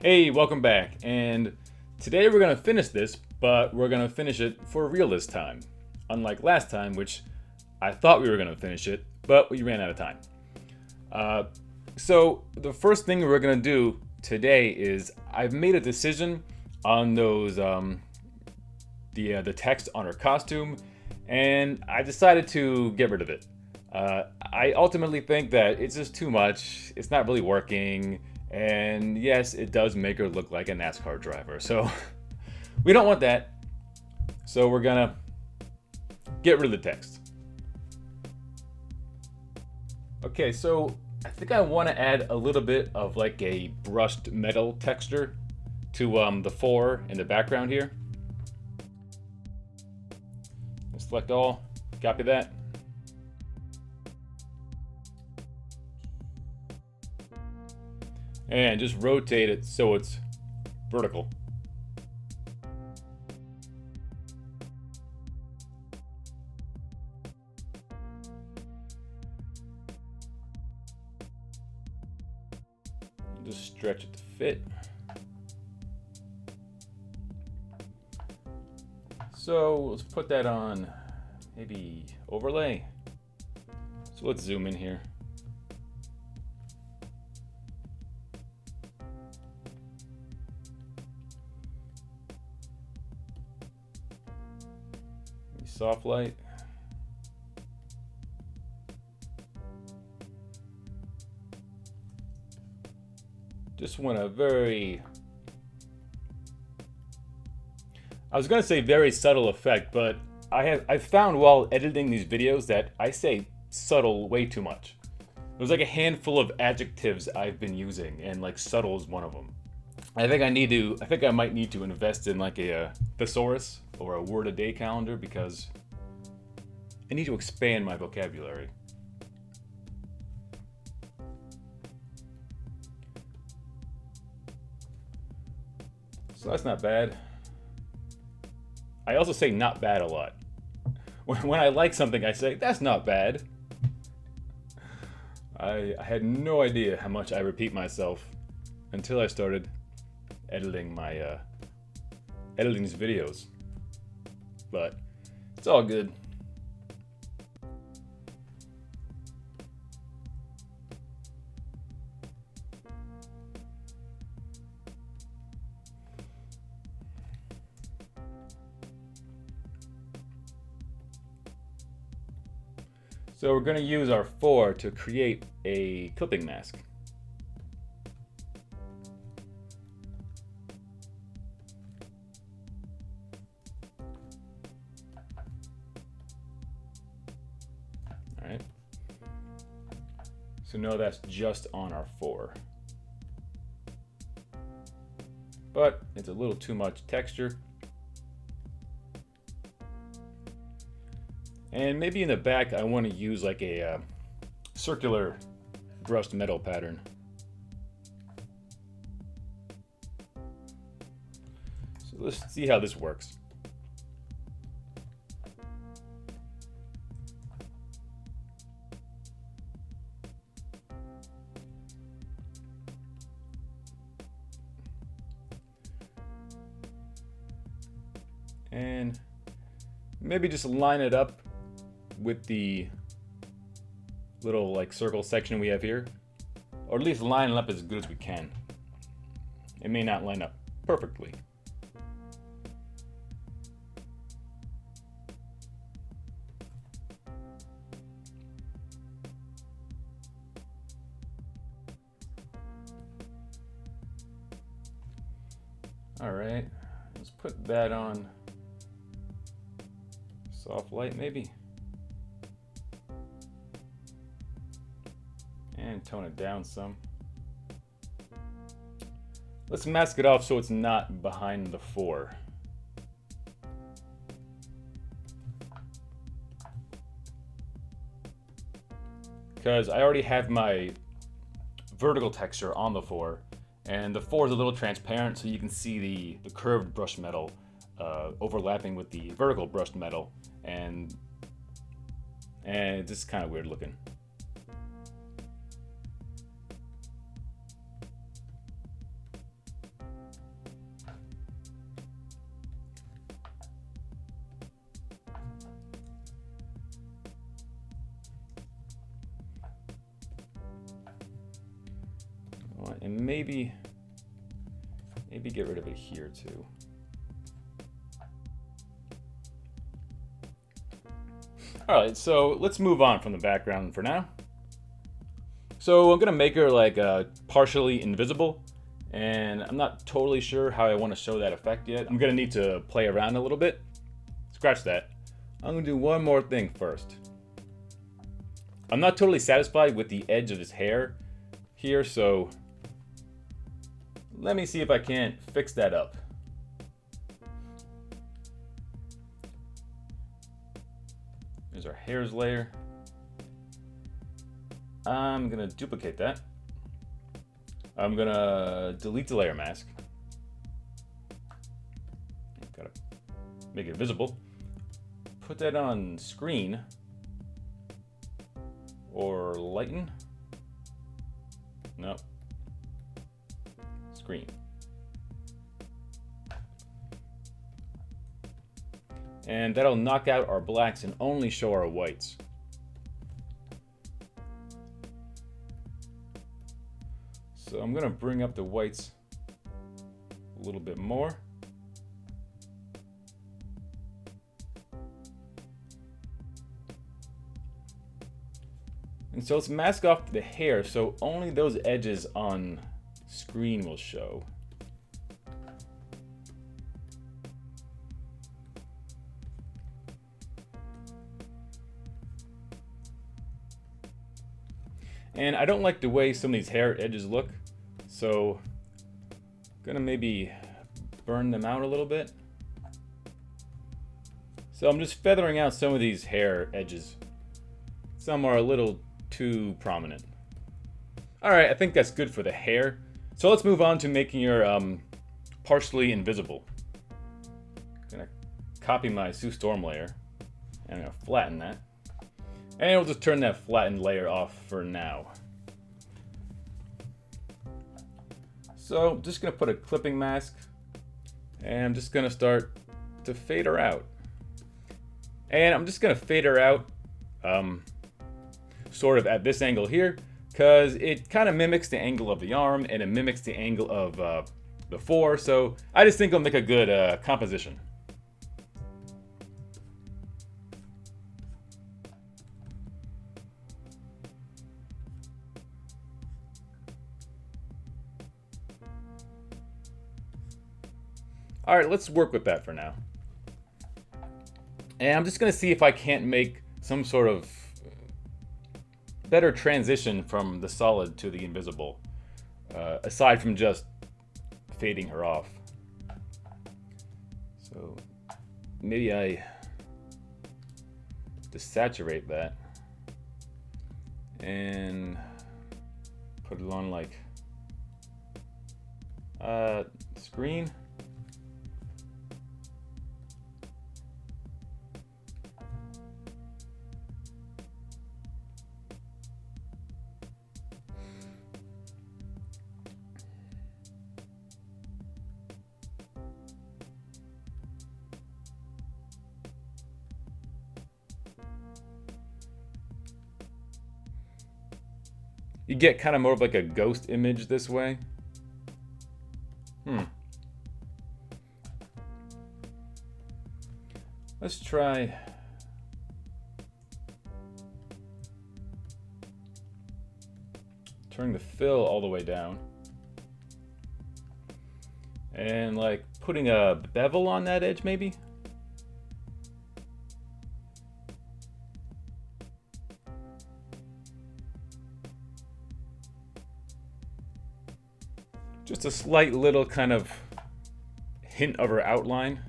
Hey, welcome back. And today we're going to finish this, but we're going to finish it for real this time. Unlike last time, which I thought we were going to finish it, but we ran out of time. So the first thing we're going to do today is I've made a decision on those the text on her costume, and I decided to get rid of it. I ultimately think that it's just too much. It's not really working. And yes, it does make her look like a NASCAR driver. So we don't want that. So we're gonna get rid of the text. Okay, so I think I want to add a little bit of like a brushed metal texture to the fore and the background here. Select all, copy that. And just rotate it so it's vertical. Just stretch it to fit. So let's put that on maybe overlay. So let's zoom in here. Soft light. Just want a very, I was gonna say very subtle effect, but I've found while editing these videos that I say subtle way too much. There's like a handful of adjectives I've been using, and like subtle is one of them. I think I might need to invest in like a thesaurus or a word a day calendar because I need to expand my vocabulary. So that's not bad. I also say not bad a lot. When I like something, I say, that's not bad. I had no idea how much I repeat myself until I started editing these videos. But it's all good. So we're going to use our fore to create a clipping mask. All right. So no, that's just on our fore. But it's a little too much texture. And maybe in the back, I want to use like a circular brushed metal pattern. So let's see how this works. And maybe just line it up with the little like circle section we have here, or at least line it up as good as we can. It may not line up perfectly. All right, let's put that on soft light maybe. And tone it down some. Let's mask it off so it's not behind the fore. Because I already have my vertical texture on the fore, and the fore is a little transparent so you can see the curved brushed metal overlapping with the vertical brushed metal, and it's just kind of weird looking. and maybe get rid of it here too. All right, so let's move on from the background for now. So I'm gonna make her like partially invisible, and I'm not totally sure how I want to show that effect yet. I'm gonna need to play around a little bit. Scratch that. I'm gonna do one more thing first. I'm not totally satisfied with the edge of his hair here, so let me see if I can't fix that up. There's our hairs layer. I'm gonna duplicate that. I'm gonna delete the layer mask. Gotta make it visible. Put that on screen or lighten. No. Screen. And that'll knock out our blacks and only show our whites. So I'm gonna bring up the whites a little bit more. And so let's mask off the hair so only those edges on screen will show. And I don't like the way some of these hair edges look, so I'm gonna maybe burn them out a little bit. So I'm just feathering out some of these hair edges. Some are a little too prominent. All right, I think that's good for the hair. So let's move on to making your partially invisible. I'm gonna copy my Sue Storm layer, and I'm gonna flatten that. And we'll just turn that flattened layer off for now. So I'm just gonna put a clipping mask, and I'm just gonna start to fade her out. And I'm just gonna fade her out sort of at this angle here, because it kind of mimics the angle of the arm and it mimics the angle of the fore. So I just think it'll make a good composition. All right, let's work with that for now. And I'm just gonna see if I can't make some sort of better transition from the solid to the invisible, aside from just fading her off. So maybe I desaturate that and put it on like screen. You get kind of more of like a ghost image this way. Let's try turning the fill all the way down. And like putting a bevel on that edge maybe. Just a slight little kind of hint of her outline.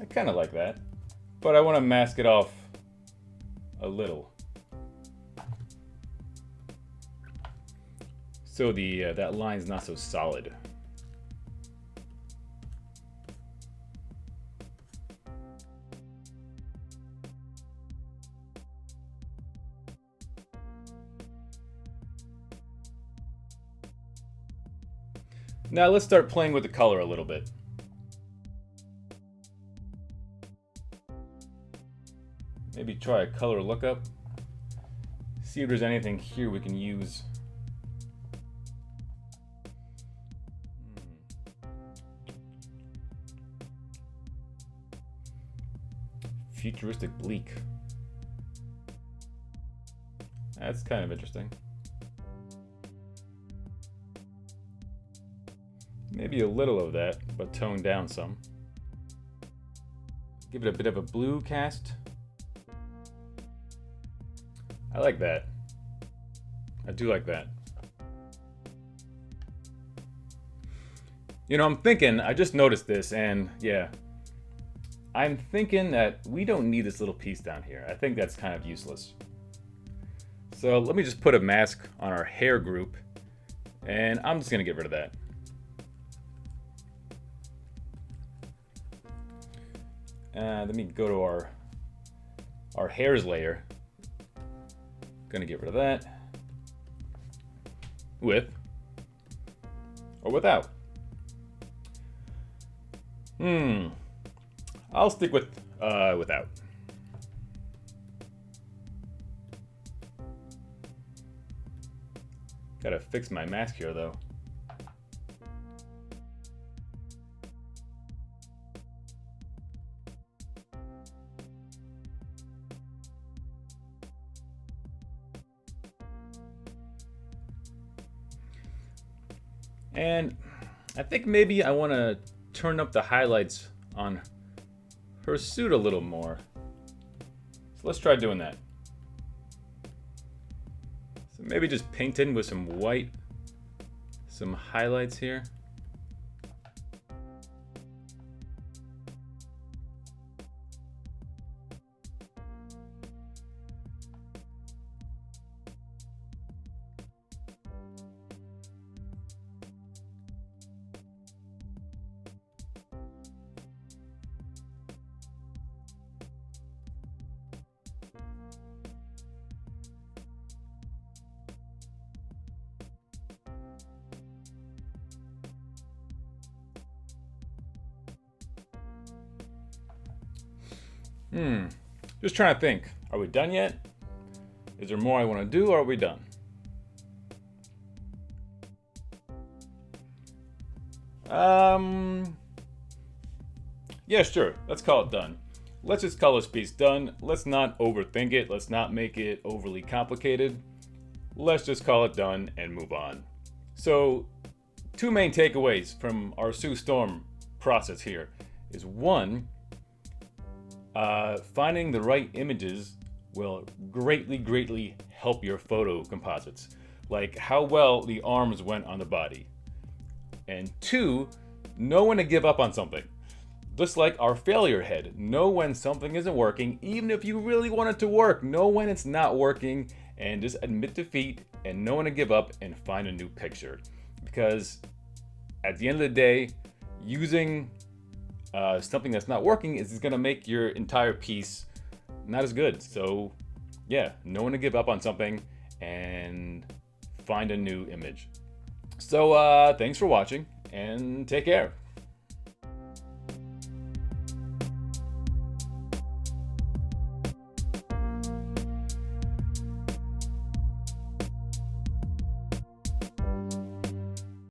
I kind of like that, but I want to mask it off a little. So the that line's not so solid. Now let's start playing with the color a little bit. Maybe try a color lookup. See if there's anything here we can use futuristic bleak. That's kind of interesting. Maybe a little of that, but toned down some. Give it a bit of a blue cast. I like that. I do like that. You know, I'm thinking, I just noticed this, and yeah, I'm thinking that we don't need this little piece down here. I think that's kind of useless. So let me just put a mask on our hair group, and I'm just gonna get rid of that. Let me go to our hairs layer. Gonna get rid of that. With or without. I'll stick with without. Gotta fix my mask here though. And I think maybe I want to turn up the highlights on her suit a little more. So let's try doing that. So maybe just paint in with some white, some highlights here. Just trying to think. Are we done yet? Is there more I want to do, or are we done? Yeah, sure. Let's call it done. Let's just call this piece done. Let's not overthink it. Let's not make it overly complicated. Let's just call it done and move on. So, two main takeaways from our Sue Storm process here is one, finding the right images will greatly help your photo composites, like how well the arms went on the body. And two, know when to give up on something. Just like our failure head, know when something isn't working, even if you really want it to work. Know when it's not working, and just admit defeat and know when to give up and find a new picture. Because at the end of the day, using something that's not working is going to make your entire piece not as good. So yeah, know when to give up on something and find a new image. So thanks for watching and take care.